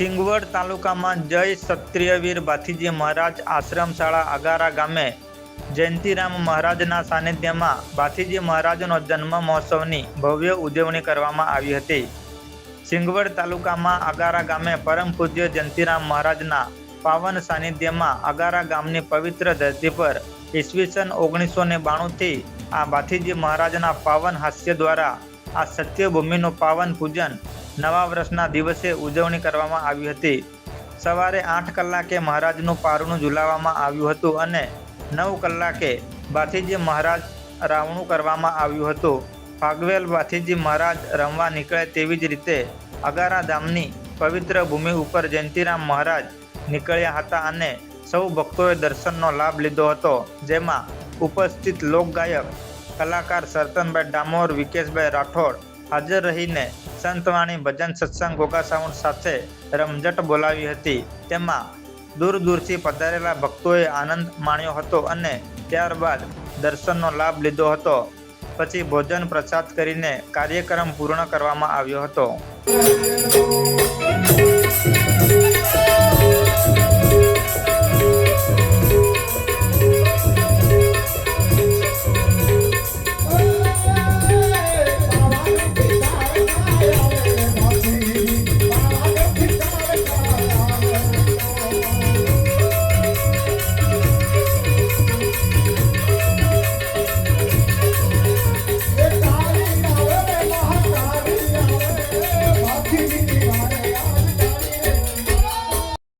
સિંગવડ તાલુકામાં જય ક્ષત્રિયવીર ભાથીજી મહારાજ આશ્રમશાળા અગારા ગામે જયંતિરામ મહારાજના સાનિધ્યમાં ભાથીજી મહારાજનો જન્મ મહોત્સવની ભવ્ય ઉજવણી કરવામાં આવી હતી. સિંગવડ તાલુકામાં અગારા ગામે પરમ પૂજ્ય જયંતિરામ મહારાજના પાવન સાનિધ્યમાં અગારા ગામની પવિત્ર ધરતી પર ઈસવીસન 1992થી આ ભાથીજી મહારાજના પાવન હાસ્ય દ્વારા આ સત્યભૂમિનું પાવન પૂજન નવા વર્ષના દિવસે ઉજવણી કરવામાં આવી હતી. સવારે 8 કલાકે મહારાજનું પારણું ઝુલાવવામાં આવ્યું હતું અને 9 કલાકે ભાથીજી મહારાજ રાવણું કરવામાં આવ્યું હતું. ફાગવેલ ભાથીજી મહારાજ રમવા નીકળે તેવી જ રીતે અગારા ધામની પવિત્ર ભૂમિ ઉપર જયંતિરામ મહારાજ નીકળ્યા હતા અને સૌ ભક્તોએ દર્શનનો લાભ લીધો હતો. જેમાં ઉપસ્થિત લોકગાયક કલાકાર સરતનભાઈ ડામોર, વિકેશભાઈ રાઠોડ હાજર રહીને સંતવાણી, ભજન, સત્સંગ, ગોગા સાઉન્ડ સાથે રમઝટ બોલાવી હતી. તેમાં દૂર દૂરથી પધારેલા ભક્તોએ આનંદ માણ્યો હતો અને ત્યારબાદ દર્શનનો લાભ લીધો હતો. પછી ભોજન પ્રસાદ કરીને કાર્યક્રમ પૂર્ણ કરવામાં આવ્યો હતો.